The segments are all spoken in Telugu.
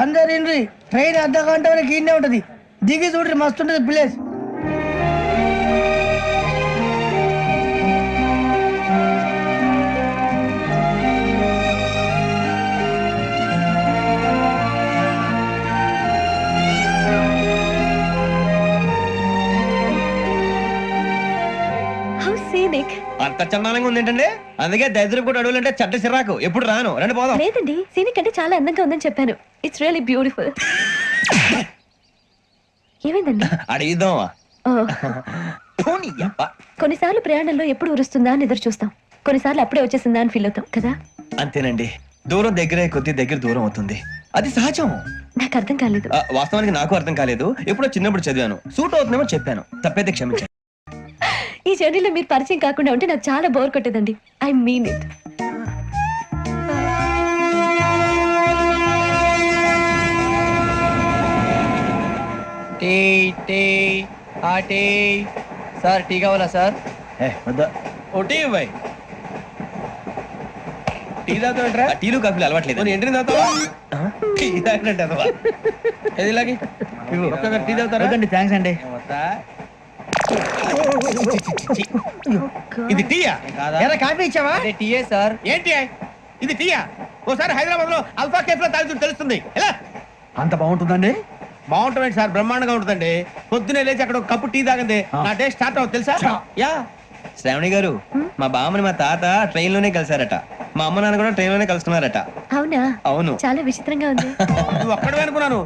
అందరు ఇండ్రి ట్రైన్ అర్ధ గంట వరకు ఇన్నే ఉంటది. దిగి చూడ్రి మస్తు ఉంటది ప్లేస్. అంత చందానంగా ఉంది ఏంటండి? అందుకే దరిద్రం కూడా అడవులంటే చెడ్డ చిరాకు. ఎప్పుడు రాను, రండి పోదాం. లేదండి, సీనిక్ అంటే చాలా అందంగా ఉందని చెప్పాను. It's really beautiful. ఏమైందండి? అడిగిద్దామా? కొన్నిసార్లు ప్రయాణంలో ఎప్పుడు ఉరుస్తుందా అని ఎదురు చూస్తాం, కొన్నిసార్లు అప్పుడే వచ్చేసిందా అని ఫీల్ అవుతాం కదా. అంతేనండి, దూరం దగ్గరే కొద్ది దగ్గర దూరం అవుతుంది. అది సహజం. నాకు అర్థం కాలేదు. వాస్తవానికి నాకు అర్థం కాలేదు. ఎప్పుడో చిన్నప్పుడు చదివాను, సూట్ అవుతుందేమో చెప్పాను. తప్పైతే క్షమించండి. ఈ జర్నీలో మీరు పరిచయం కాకుండా ఉంటే నాకు చాలా బోర్ కొట్టేదండి. I mean it. Sir tea కావాలా సార్? టీ ఇవ్వాయి. టీ తాగుతావుట్రా? టీలు కాఫీలు అలవాట్లేదు. ఎంట్రీ తాగుతావా? టీ తాగినట్టు అదవా? ఏది ఇలాగే టీ తాగుతారా? థ్యాంక్స్ అండి. ఇది టీయా? కాఫీ ఇచ్చావా? టీయే సార్. ఏంటి ఇది టీయా? ఓసారి హైదరాబాద్ లో అల్ఫా కేఫ్ లో తాగుతూ తెలుస్తుంది. ఎలా అంత బాగుంటుందండి? బాగుంటుంది సార్, బ్రహ్మాండంగా ఉంటుందండి. పొద్దునే లేచి అక్కడ ఒక కప్పు టీ తాగండి నా డే స్టార్ట్ అవుతుంది తెలుసా? యా. శ్రావణి గారు, మా బామ్మని మా తాత ట్రైన్ లోనే కలిసారట. మా అమ్మ నాన్న కూడా ట్రైన్ లోనే కలుసుకున్నారట. అవునా? అవును. చాలా విచిత్రంగా ఉంది. నువ్వు ఒక్కడే అనుకున్నాను,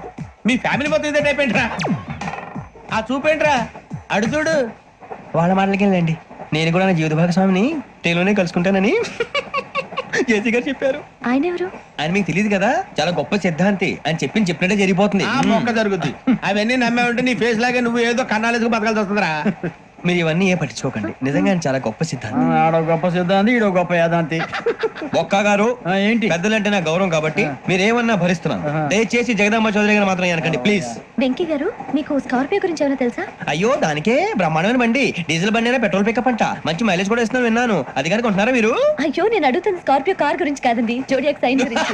మీ ఫ్యామిలీ మొత్తం ఇదే టైప్ ఏంట్రా? ఆ చూపేంట్రా, అడు చూడు. వాళ్ళ మాటలకి వెళ్ళండి. నేను కూడా నా జీవిత భాగస్వామిని ట్రైన్ లోనే కలుసుకుంటానని జేసీ గారు చెప్పారు. ఆయన ఎవరు? ఆయన మీకు తెలియదు కదా, చాలా గొప్ప సిద్ధాంతి అని చెప్పినట్టే జరిగిపోతుంది. మొక్క జరుగుద్ది. అవన్నీ నమ్మే ఉంటే నీ ఫేస్ లాగే నువ్వు ఏదో కన్నాలేసుకు బతకాల్సి వస్తుందిరా. మీరు ఇవన్నీ ఏ పట్టించుకోకండి. నిజంగా ఆయన చాలా గొప్ప సిద్ధాంతి. ఆడో గొప్ప సిద్ధాంతి, ఈడో గొప్ప యాదాంతి. ఒక్క గారు ఏంటి? పెద్దలంటే నా గౌరవం కాబట్టి మీరేమన్నా భరిస్తున్నాను. దయచేసి జగదాంబ చౌదరి గారు మాత్రం అనకండి ప్లీజ్. వెంకీ గారు, మీకు స్కార్పియో గురించి ఏమైనా తెలుసా? అయ్యో, దానికే బ్రహ్మాండమైన బండి. డీజిల్ బండి అయినా పెట్రోల్ పికప్ అంట. మంచి మైలేజ్ కూడా ఇస్తున్నాను విన్నాను. అది కానీ కొంటున్నారా మీరు? అయ్యో, నేను అడుగుతుంది స్కార్పియో కార్ గురించి కాదండి, జోడియాక్ సైన్ గురించి.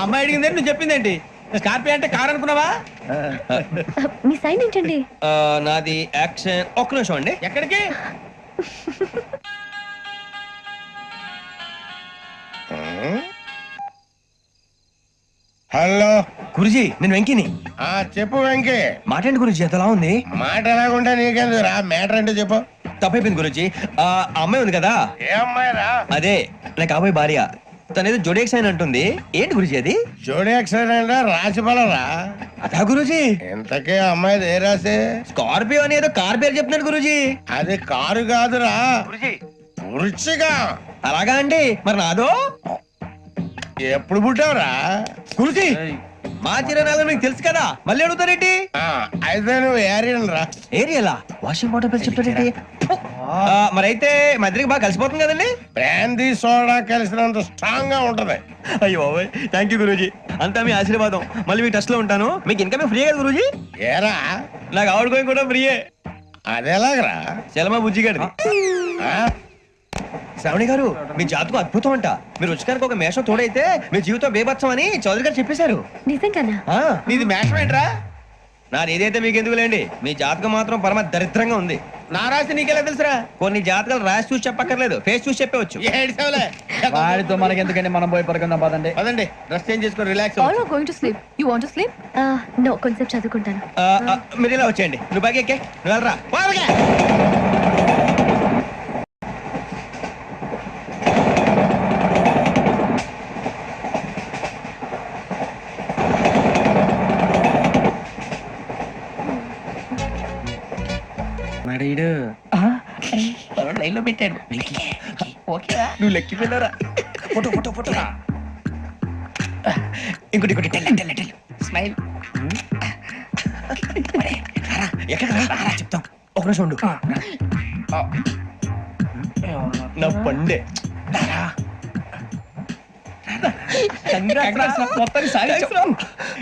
అమ్మాయి అడిగిందే నువ్వు చెప్పిందేంటి? స్కార్పియో అంటే కార్ అనుకున్నావా? మీ సైన్ ఏంటండి? నాది యాక్షన్. ఒక్క నిమిషం అండి. ఎక్కడికి? హలో గురుజీ, నేను వెంకిని. చెప్పు వెంకీ. మాట ఏంటి గురుజీ, ఎంతలా ఉంది? మాట ఎలాగుంటా నీకెందుకు రా, మ్యాటర్ అంటే చెప్పు. తప్పైపోయింది గురుజీ. ఆ అమ్మాయి ఉంది కదా, ఏ అమ్మాయి రా? అదే నా కాబోయే భార్య. తనేదో జోడియాక్ సైన్ అంటుంది. ఏంటి గురుజీ అది? జోడి యాక్సిడెంట్ రాసి పడరా? అదా గురుజీ. ఇంతకే అమ్మాయి ఏ రాసి? స్కార్పియో అని ఏదో కార్ పేరు చెప్తున్నాడు గురుజీ. అది కారు కాదురా, వృచ్చిగా. అలాగా అండి, మరి నాదో? ఎప్పుడు పుట్టావురా? గురుజీ, మా చిరనాలు మీకు తెలుసు కదా, మళ్ళీ అడుగుతారేంటి? అయితే నువ్వు ఏరియన్ రా. ఏరియలా? వాషింగ్ వాటర్ పేరు చెప్తారేంటి? మరైతే మా ఇద్దరికి బాగా కలిసిపోతుంది కదండి. బ్రాందీ సోడా కలిసినంత స్ట్రాంగ్ గా ఉంటది. అయ్యో థ్యాంక్ యూ గురూజీ, అంతా మీ ఆశీర్వాదం. మళ్ళీ మీకు టచ్ లో ఉంటాను. మీకు ఇన్కమ్ ఫ్రీ కదా గురూజీ? ఏరా, నాకు ఆవిడ గోయింగ్ కూడా ఫ్రీయే. అదేలాగరా? చలమా బుజ్జి గారిది. శ్రావణి గారు, మీ జాతకం అద్భుతం అంట. మీరు రుచికారికి ఒక మేషం తోడైతే మీ జీవితం బేబత్సం అని చౌదరి గారు చెప్పేశారు. నిజంగానా? నీది మేషం ఏంట్రా? నాదేదైతే మీకు ఎందుకులేండి, మీ జాతకం మాత్రం పరమ దరిద్రంగా ఉంది. నా రాసి నీకెలా తెలుసురా? కొన్ని జాతకాలు రాసి చూసి చెప్పక్కర్లేదు, ఫేస్ చూసి చెప్పవచ్చు. వాడితో మనకి ఎందుకండి, మనం పోయి పడుకుందాం పదండి. పదండి, డ్రెస్ చేంజ్ చేసుకొని relax. All are going to sleep. You want to sleep? No, కొంచెం చదువుకుంటాను. మీరు ఇలా వచ్చేయండి. నువ్వు బాగా ఎక్కే, నువ్వు వెళ్ళరా. లైన్ లో పెట్టాడు. నువ్వు లెక్కి వెళ్ళరా. Photo photo photo. ఇంకోటి స్మైల్. ఎక్కడ చెప్తాం, ఒక నిమిషం ఉండు. నా పండే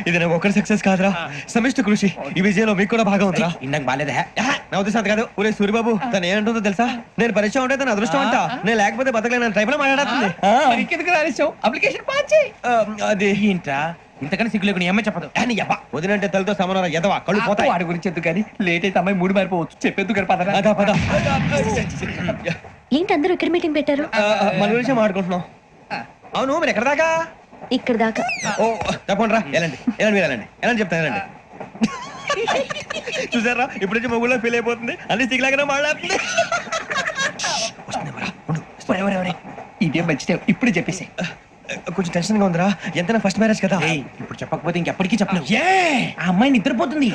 ఇది నాకు ఒకరి సక్సెస్ కాదురా, సమిష్టి కృషి. ఈ విజయంలో మీకు కూడా భాగం ఉందిరా. ఇందాక బాలేదా? నా ఉద్దేశం అంత కాదు. ఊరే సూర్యబాబు తను ఏమంటుందో తెలుసా? నేను పరిచయం ఉంటే తన అదృష్టం అంట, నేను లేకపోతే బతకలేను టైప్ లో మాట్లాడుతుంది. అప్లికేషన్ పాస్ చేయి. అది ఏంట్రా ఇంతకన్నా సిగ్గు లేకుండా ఏమై చెప్పదు. వదినంటే తలతో సమానం ఎదవా, కళ్ళు పోతాయి. వాడి గురించి ఎందుకు కానీ లేట్ అయితే అమ్మాయి మూడు మారిపోవచ్చు. చెప్పేందుకు కానీ పదరా. అదా పద. ఏంటి అందరూ ఇక్కడ మీటింగ్ పెట్టారు? మన గురించి మాట్లాడుకుంటున్నాం. అవును మీరు ఎక్కడ దాకా? ఇక్కడ దాకా. ఓ తప్పకుండా రా, వెళ్ళండి వెళ్ళండి మీరు వెళ్ళండి వెళ్ళండి చెప్తాను వెళ్ళండి. చూసారా ఇప్పుడు నుంచి మొగుల్లో ఫీల్ అయిపోతుంది, అన్ని సిగ్లాగానే మాట్లాడుతుంది. ఇదే మంచి ఇప్పుడు చెప్పేసి. కొంచెం టెన్షన్ గా ఉందిరా, ఎంతైనా ఫస్ట్ మ్యారేజ్ కదా. ఇప్పుడు చెప్పకపోతే ఇంకెప్పటికీ చెప్పలేవు. ఆ అమ్మాయి నిద్రపోతుంది.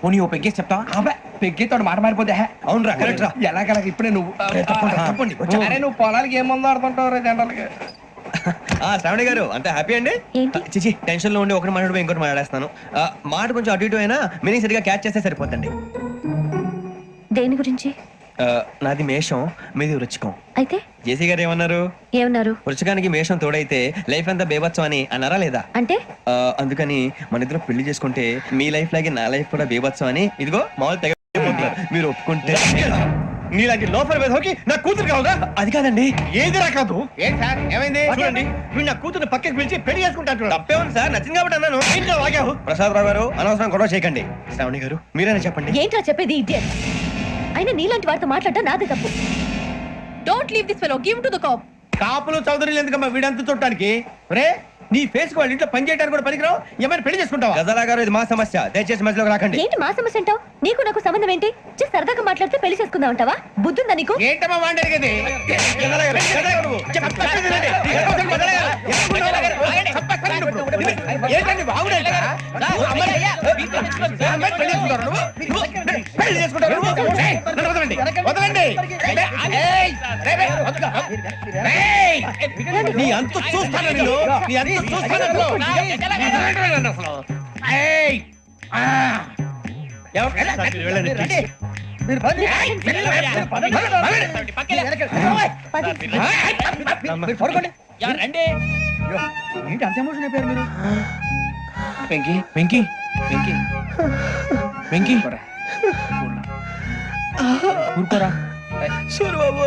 పోనీ ఓ పెగ్గేసి చెప్తావా? అబ్బా పెగ్గేతో మాట మారిపోతే. అవునురా కరెక్ట్ రా. ఎలాగలా ఇప్పుడే నువ్వు తప్పండి. అరే నువ్వు పొలాలకి ఏం ముందు ఆడుతుంటావు జనరల్ గా. శ్రావణి గారు అంత హ్యాపీ అండి? ఏంటి? చిచి టెన్షన్ లో ఉండి ఒకటి మాట్లాడిపోయి ఇంకోటి మాట్లాడేస్తాను. మాట కొంచెం అటు ఇటు అయినా మీనింగ్ సరిగా క్యాచ్ చేస్తే సరిపోతండి. దేని గురించి? నాది మేషం, మీది వృచ్చికం. అయితే జేసీ గారు ఏమన్నారు? ఏమన్నారు? వృచ్చికానికి మేషం తోడైతే లైఫ్ అంతా బేబత్సం అని అన్నారా లేదా? అంటే అందుకని మన ఇద్దరు పెళ్లి చేసుకుంటే మీ లైఫ్ లాగే నా లైఫ్ కూడా బేబత్సం అని ఇదిగో మామూలు తెగ మీరు ఒప్పుకుంటే. నీలాంటి లోపల వేదోకి నా కూతురు కావదా? అది కాదండి. ఏది రాకాదు? ఏం సార్ ఏమైంది? చూడండి వీడు నా కూతురు పక్కకి పిలిచి పెళ్లి చేసుకుంటాను. తప్పే ఉంది సార్, నచ్చింది కాబట్టి అన్నాను. ఇంట్లో వాగావు. ప్రసాద్ రావు గారు అనవసరం గొడవ చేయకండి. శ్రావణి గారు మీరైనా చెప్పండి. ఏంట్రా చెప్పేది? ఇడియట్. అయినా నీలాంటి వారితో మాట్లాడటం నాదే తప్పు. Don't leave this fellow, give to the cop. కాపులు చౌదరులు ఎందుకమ్మా వీడంతా చూడటానికి? రే నీ ఫేస్ వాళ్ళ ఇంట్లో పని చేయడానికి కూడా పనికిరావు. ఏమైనా పెళ్లి చేసుకుంటావా? గజాలా గారు ఇది మా సమస్య, దయచేసి మధ్యలోకి రాకండి. ఏంటి మా సమస్య అంటావు? నీకు నాకు సంబంధం ఏంటి? సరదాగా మాట్లాడితే పెళ్లి చేసుకుందాం అంటావా? బుద్ధుందా నీకు? ఏంటమ్మా వాడేది? గజాలా గారు, గజాలా గారు నువ్వు. ఏంటండి బాగుండే పెళ్లి చేసుకుంటారు నువ్వు? ఏయ్, నన్ను వదలండి, వదలండి. నీ అంత చూస్తాను నిన్ను, నీ అంత చూస్తాను అసలు. ఏయ్, ఆ. వెళ్ళండి please. పది. ఏంటి అంత ఎమోషన్ అయిపోయారు మీరు? వెంకీ వెంకీ వెంకీ వెంకీ ఊరుకోరా. సూరిబాబు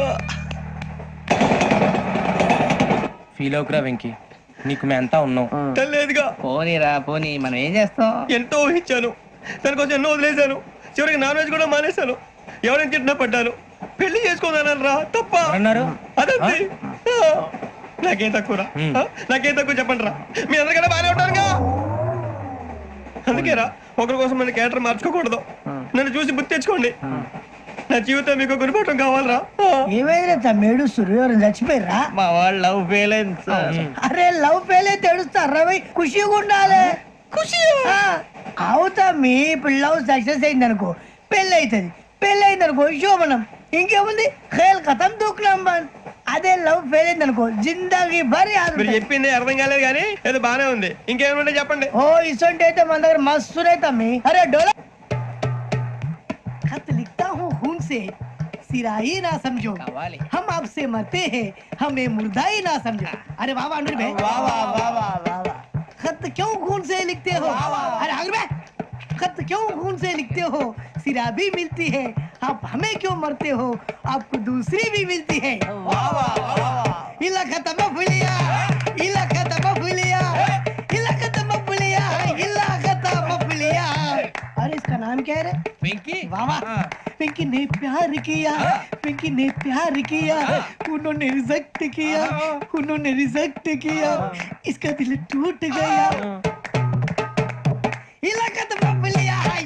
ఫీల్ అవుకురా వెంకీ, నీకు మేము అంతా ఉన్నాం. తెలియదుగా. పోనీరా పోనీ, మనం ఏం చేస్తాం? ఎంతో ఊహించాను, దానికోసం ఎన్నో వదిలేశాను. చివరికి నాన్ వెజ్ కూడా మానేశాను. ఎవరైనా తిట్టినా పడ్డాను. పెళ్లి చేసుకోదానని రా తప్ప అన్నారు. అదంతే. నాకేం తక్కువరా? నాకేం తక్కువ చెప్పండి రా. మీ అందరికన్నా బాగానే ఉంటారుగా. అందుకేరా ఒకరి కోసం మన క్యారెక్టర్ మార్చుకోకూడదు. నన్ను చూసి గుర్తు తెచ్చుకోండి. నా జీవితం మీకు గురిపటం కావాలరా. ఏమైందిరా తమ్మేడు సూర్యవరం చచ్చిపోయిరా? మా వాళ్ళు లవ్ ఫెయిల్ అయింది సార్. అరే లవ్ ఫెయిల్ అయితే ఏడుస్తారా? ఖుషిగా ఉండాలి. ఖుషి అవుతా. మీ ఇప్పుడు లవ్ సక్సెస్ అయింది అనుకో పెళ్ళి అవుతుంది. పెళ్ళి అయింది అనుకో శోభనం. ఇంకేముంది ఖేల్ ఖతం దూకునాం బాన్. అదే లవ్ ఫెయిల్ అయింది అనుకో జిందాగీ భారీ. మీరు చెప్పింది అర్థం కాలేదు కానీ ఏదో బానే ఉంది. ఇంకేమంటే చెప్పండి. ఓ ఇసొంటి అయితే మన దగ్గర మస్తు తమ్మి. అరే డోలా खत लिखता हूँ खून से सिरा ही ना समझो, हम आपसे मरते हैं हमें मुर्दा ही ना समझो. अरे वाह वाह अनुर भाई, वाह वाह वाह वाह वाह. खत क्यों खून से लिखते हो? अरे अनुर भाई खत क्यों खून से लिखते हो? सिरा भी मिलती है, आप हमें क्यों मरते हो? आपको दूसरी भी मिलती है. वाह वाह वाह. इला खत्म फुलिया, इला खत्म फुलिया, इला खत्म फुलिया, इला खत्म फुलिया. अरे इसका नाम क्या है रे? వెంకీ वाह वाह. पिंकी ने प्यार किया, पिंकी ने प्यार किया, उन्होंने रिजेक्ट किया, उन्होंने रिजेक्ट किया, इसका दिल टूट गया. इलाका तो बबलिया है,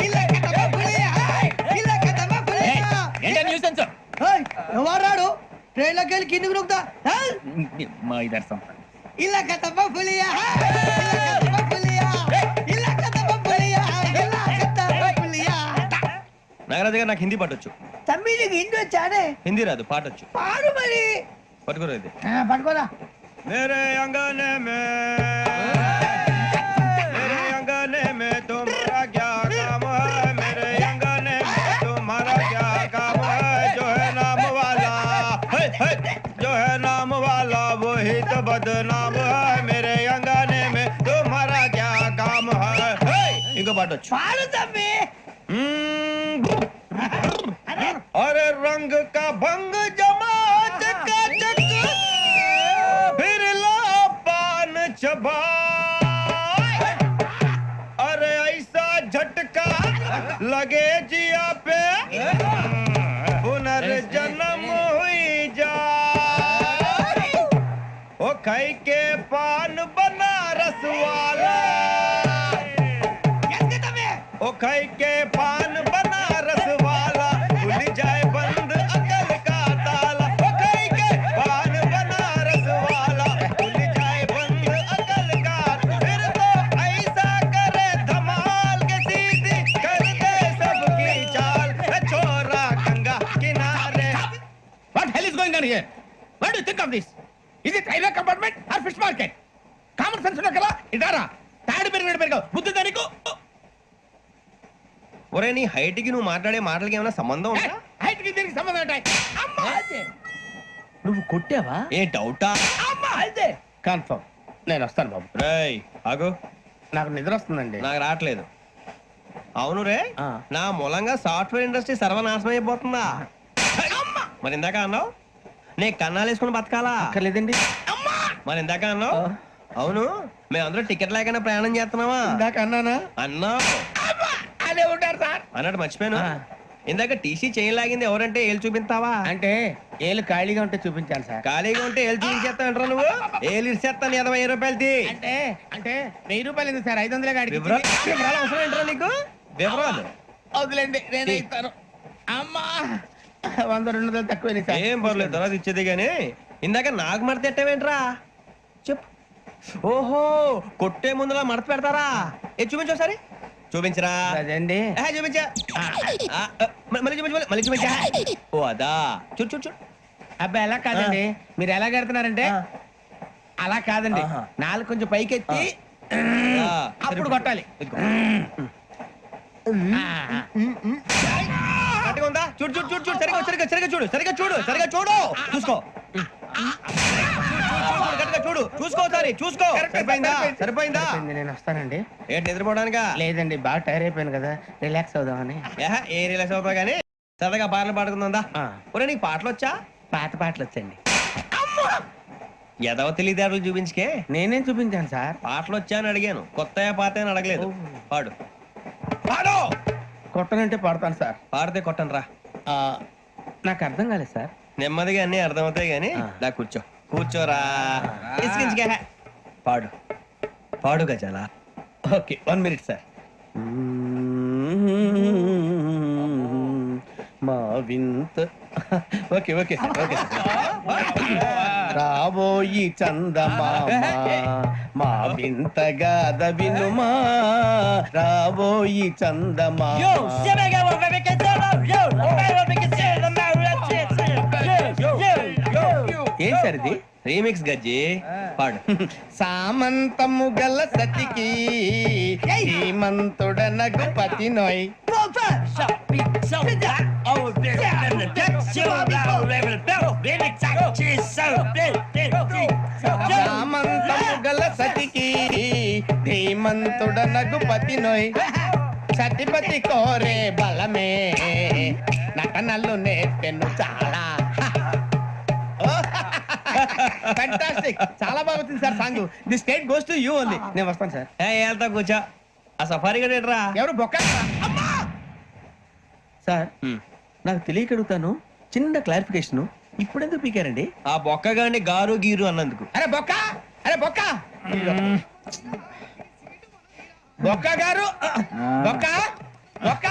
इलाका तो बबलिया है, इलाका तो बबलिया. ఏంటా న్యూసెన్స్? ओए ఎవరాడు ట్రైన్ లోకి వెళ్ళి కిందికి నొక్కుతా. మా ఇదర్శం ఇలాకా तो बबलिया है, इलाका तो बबलिया, इलाका तो बबलिया, इलाका तो बबलिया. నాగరాజు గారు నాకు హిందీ పాటొచ్చు. తమ్మి నీకు హిందీ వచ్చానే? హిందీ రాదు, పాటొచ్చు. పాడు మరి. పట్టుకోలేదు. పట్టుకోరా. मेरे अंगने में तुम्हारा क्या काम है? मेरे अंगने में तुम्हारा क्या काम है? जो है नाम वाला, जो है नाम वाला वो बदनाम है मेरे अंगने में तुम्हारा क्या काम है ఇంకో పాట వచ్చు పాడు తమ్మి. अरे रंग का भंग जमा चकाचक फिर ला पान चबा अरे ऐसा झटका लगे जिया पे पुनर्जन्म हुई जा ओ खाई के पान बनारस वाला ओ खाई के पान बनारस वाला खुल जाए बंद अकल का ताला ओ खाई के पान बनारस वाला खुल जाए बंद अकल का फिर तो ऐसा करे धमाल के सीधी कर दे सबकी चाल छोरा गंगा किनारे What hell is going on here? What do you think of this? Is it railway compartment or fish market? Common sense ఉన్న కదా ఇదారా తాడు పెరిగాడు బుద్ధి దానికి ఒరే నీ హైట్ కి నువ్వు మాట్లాడే మాటలకి ఏమైనా సంబంధం ఉందా హైట్ కి దీనికి సంబంధం ఉంటాయి అమ్మా నువ్వు కొట్టావా? ఏ డౌటా అమ్మా అయితే కన్ఫర్మ్ నేను వస్తాను బాబు రేయ్ ఆగు నాకు నిద్ర వస్తుందండి నాకు రావట్లేదు అవును రే ఆ. నా మూలంగా సాఫ్ట్వేర్ ఇండస్ట్రీ సర్వనాశనం అయిపోతుందా మరి ఇందాక అన్నావు నే కన్నాలు వేసుకుని బతకాలా అక్కర్లేదండి. మరి ఇందాక అన్నావు అవును మేమందరూ టికెట్ లేకుండా ప్రయాణం చేస్తున్నావా ఇందాక అన్నానా అన్నావు అమ్మా అదే ఉంటారు సార్ అన్నట్టు మర్చిపోయాను ఆ. ఇందాక టీసీ చైన్ లాగింది ఎవరంటే ఏళ్ళు చూపిస్తావా అంటే ఏళ్ళు ఖాళీగా ఉంటే చూపించాలి సార్ ఖాళీగా ఉంటే ఏళ్ళు చూపించేస్తావు నువ్వు ఏళ్ళు ఇచ్చేస్తాను 20 రూపాయలది అంటే అంటే 1000 రూపాయలు ఎందుకు సార్ 500 గాడికి వివరాలు అవసరం ఏంట్రా నీకు వివరాలు వదిలేండి నేనే ఇస్తాను అమ్మా 100-200 తక్కువ సార్ ఏం పర్లేదు తర్వాత ఇచ్చేది గానీ ఇందాక నాకు మడత పెట్టావేంట్రా చెప్పు ఓహో కొట్టే ముందులా మడత పెడతారా ఏ చూపించు ఒకసారి చూపించరా అదండి చూపించా మళ్ళీ చూపించు మళ్ళీ చూపించా ఓ అదా చూడు చూడు చూడు అబ్బాయి ఎలా కాదండి మీరు ఎలా కడుతున్నారంటే అలా కాదండి ఆహా. నాలుగు కొంచెం పైకెత్తి ఆ, అప్పుడు కొట్టాలి ఇదిగో. ఆ, కరెక్ట్గా ఉందా చూడు చూడు చూడు చూడు సరిగా సరిగా సరిగా చూడు సరిగా చూడు సరిగా చూడు చూసుకో కరెక్ట్గా చూడు చూసుకో ఒకసారి చూసుకో సరిపోయిందా సరిపోయిందా అయిపోయింది, నేను వస్తానండి ఏంటి నిద్రపోవడానికా లేదండి బాగా టైర్ అయిపోయాను కదా రిలాక్స్ అవుదామని ఏహ, ఏ రిలాక్స్ అవుతావు కానీ సరదాగా పాటలు పాడుకుందా ఆ. ఒరే నీకు పాటలు వచ్చా పాత పాటలు వచ్చండి ఎదవ తెలియదారులు చూపించుకే నేనేం చూపించాను సార్ పాటలు వచ్చా అని అడిగాను కొత్త పాత అని అడగలేదు పాడు పాడు కొట్టనంటే పడతాను సార్ పాడితే కొట్టను రా నాకు అర్థం కాలేదు సార్ నెమ్మదిగా అన్ని అర్థమవుతాయి గానీ ఆ. దా కూర్చో కూర్చోరా ఇసుకించుకే పాడు పాడు గజాల ఓకే 1 మినిట్ సార్ మా వింత ఓకే ఓకే ఓకే రాబోయి చందమామ మా వింత గాథ వినుమా రాబోయి చందమామ ఏం సార్ ఇది రీమిక్స్ గజ్జి పాడు సామంతము గల సతికి హేమంతుడ నగుపతి నోయ్ సామంతము గల సతికి ధీమంతుడ నగుపతి నోయ్ సతిపతి కోరే బలమే నటనలు నేర్పెను చాలా ఫ్యాంటాస్టిక్ చాలా బాగా వచ్చింది sir song the state goes to you only నేను వస్తాను సార్ వెళ్తా కూర్చో ఆ సఫారీ గడేట్రా ఎవరు బొక్క సార్ నాకు తెలియక అడుగుతాను చిన్న క్లారిఫికేషన్ ఇప్పుడెందుకు పీకారండి ఆ బొక్కగాని గారు గీరు అన్నందుకు అరే బొక్క అరే బొక్క బొక్క గారు బొక్క బొక్క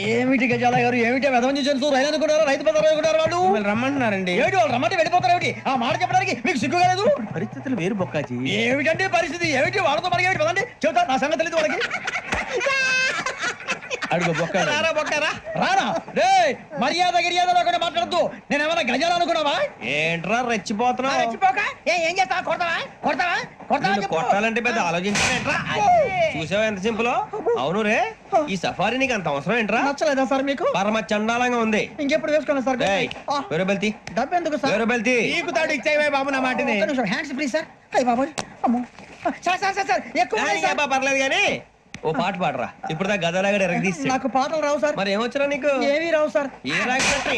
ఏమిటి గజాల గారు ఏమిటి వెదవం చూసారు రైలు అనుకున్నారు రైతు బజార్ అనుకున్నారు వాళ్ళు మిమ్మల్ని రమ్మంటున్నారండి ఏమిటి వాళ్ళు రమ్మంటే వెళ్ళిపోతారు ఏమిటి ఆ మాట చెప్పడానికి మీకు సిగ్గు కాలేదు పరిస్థితులు వేరు బొక్కాజీ ఏమిటంటే పరిస్థితి ఏమిటి వాళ్ళతో మనకి ఏమిటి పదండి చెబుతా నా సంగతి తెలియదు వాళ్ళకి అడుగు బొక్క రారా బొక్కరా. రానా రే మర్యాద గిర్యాద లేకుండా మాట్లాడద్దు నేను ఏమైనా గజాలు అనుకున్నావా ఏంట్రా రెచ్చిపోతున్నావు? రెచ్చిపోక ఏం చేస్తావా కొడతావా కొడతావా కొడతావా నిన్ను కొట్టాలంటే పెద్ద ఆలోచించావేంట్రా? చూసావా ఎంత సింపుల్. అవును రే, ఈ సఫారీ నీకు అంత అవసరం ఏంట్రా? నచ్చలేదా సార్ మీకు పరమ చండాలంగా ఉంది. ఇంకెప్పుడు వేసుకోండి సార్ వేరే బెల్తి, డబ్బు ఎందుకు సార్ వేరే బెల్తి. నీకు తాడు ఇచ్చేవే బాబు నా మాటని. హ్యాండ్స్ ఫ్రీ సార్ అయ్యి బాబోయ్ అమ్మో సార్ సార్ సార్ సార్ ఎక్కువ ఉన్నాయి సార్. పర్లేదు కానీ ఓ పాట పాడరా. ఇప్పుడు దా గదలాగడ ఎరగదీసి. నాకు పాటలు రావు సార్ మరి ఏమొచ్చరా నీకు? ఏమీ రావు సార్ ఏ రాకపోతే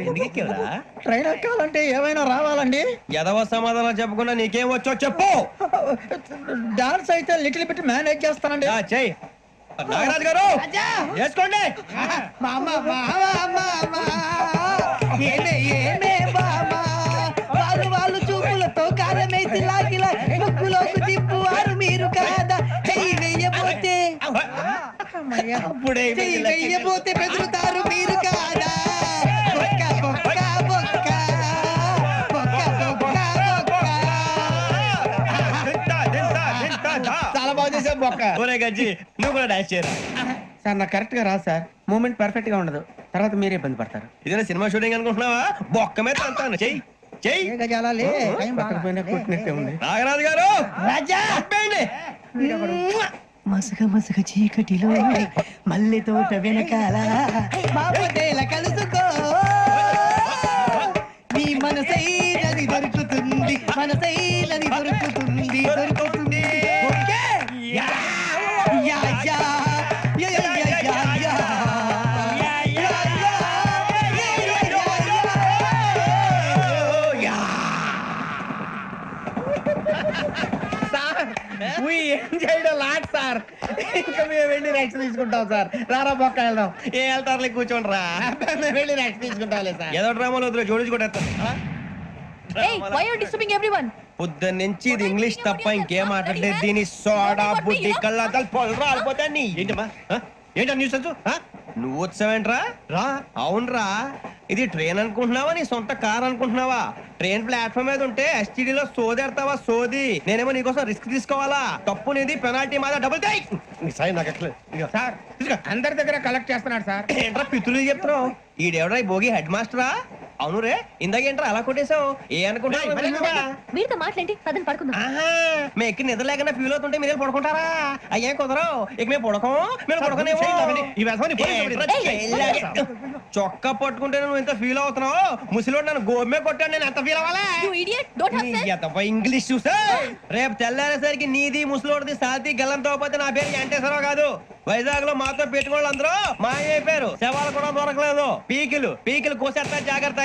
ఎందుకు ఎక్కేవరా? ట్రైన్ ఎక్కాలంటే ఏమైనా రావాలండి ఎదవ సమాధానం చెప్పకుండా నీకేం వచ్చో చెప్పు. డాన్స్ అయితే లిటిల్ బిట్ మేనేజ్ చేస్తానండి చెయ్యి. నాగరాజు గారు వేసుకోండి. మామ మామ మామ ఏమే ఏమే మామ వాళ్ళు చూపులతో కారమేసి లాగిలా ముక్కులోకి తిప్పువారు మీరు కాదా? చెయ్యి వెయ్యబోతే అప్పుడే చెయ్యి వెయ్యబోతే బెదురుతారు మీరు కాదా? బొక్క బొక్క బొక్క బొక్క బొక్క బొక్క. చాలా బాగా చేసావు బొక్క. ఒరే గజ్జి, నువ్వు కూడా డాన్స్ చేయరా. సార్ నాకు కరెక్ట్ గా రాదు సార్. మూమెంట్ పర్ఫెక్ట్ గా ఉండదు. తర్వాత మీరే ఇబ్బంది పడతారు. ఇదేనా సినిమా షూటింగ్ అనుకుంటున్నావా? బొక్క మీద అంతాను. చెయ్యి చెయ్యి. ఏ గజాలాలే టైం బాగా. పక్కన పోయినా కొట్టినట్టే ఉంది. నాగరాజు గారు రాజా చెప్పండి. మసక మసక చీకటిలో మల్లె తోట వెనకాల బాపదేల కలుసుకో నీ మనసైనది దొరుకుతుంది మనసైనది దొరుకుతుంది దొరుకుతుంది okay? Yeah yeah yeah yeah yeah yeah yeah yeah. Sir we enjoyed a lot, sir. ఇంకా మేము వెళ్ళి రెక్స్ తీసుకుంటాం సార్. రారా బొక్క వెళ్దాం. ఏ వెళ్తారులే, కూర్చోండి రా. మేము వెళ్ళి రెక్స్ తీసుకుంటాంలే సార్. ఏదో డ్రామాలో వద్దు, జోడించుకుంటేస్తాను. Hey, why are you disturbing everyone? పొద్దున్న నుంచి ఇది ఇంగ్లీష్ తప్ప ఇంకేం మాట్లాడలేదు. దీని సోడా బుద్ధి కళ్ళ పొలరా ఆడిపోతా నీ. ఏంటమ్మా ఏంటా న్యూస్ నువ్వు వచ్చావేంట్రా? రా. అవునరా, ఇది ట్రైన్ అనుకుంటున్నావా నీ సొంత కార్ అనుకుంటున్నావా? ట్రైన్ ప్లాట్ఫామ్ మీద ఉంటే STD లో సోదేడతావా సోది. నేనేమో నీకోసం రిస్క్ తీసుకోవాలా? తప్పు నీది, పెనాల్టీ మాదా, డబుల్ టై. సార్ అందరి దగ్గర కలెక్ట్ చేస్తున్నాడు సార్. ఏంట్రా పితులు చెప్తున్నావు? ఈడెవడ్రా ఈ భోగి హెడ్ మాస్టరా? అవును రే, ఇందాకేంట్రా అలా కొట్టేశావు? ఏ అనుకుంటున్నావా? మీరుతో మాట్లాడి పదని పడుకుందాం. మేము ఎక్కి నిద్ర లేకుండా ఫీల్ అవుతుంటే మీరు పడుకుంటారా? అయ్యే కుదరవు. ఇక మేము పడకం, మీరు పడకనేమో. చొక్కా పట్టుకుంటే నువ్వు ఎంత ఫీల్ అవుతున్నావు? ముసలివాడు నన్ను గోమే కొట్టాడు, నేను ఎంత ఫీల్ అవ్వాలా? You idiot, don't have sense. English చూసా రేపు తెల్లారేసరికి నీది ముసలోడిది సాతి గల్లంతో పోతే నా పేరు వెంకటేశ్వరరావు కాదు. వైజాగ్ లో మాతో పెట్టుకోళ్ళు అందరూ మాయమైపోయారు. శవాలు కూడా దొరకలేదు. పీకిలు పీకిలు కోసేస్తా, జాగ్రత్త.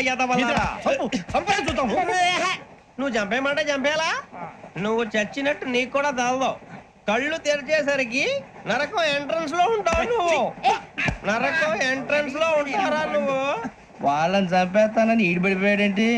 నువ్వు చంపేయమంటే చంపేలా? నువ్వు చచ్చినట్టు నీకు కూడా తగదు. కళ్ళు తెరిచేసరికి నరకం ఎంట్రన్స్ లో ఉంటావు నువ్వు. నరకం ఎంట్రన్స్ లో ఉంటారా నువ్వు? వాళ్ళని చంపేస్తానని ఈడిపడిపోయాడేంటి?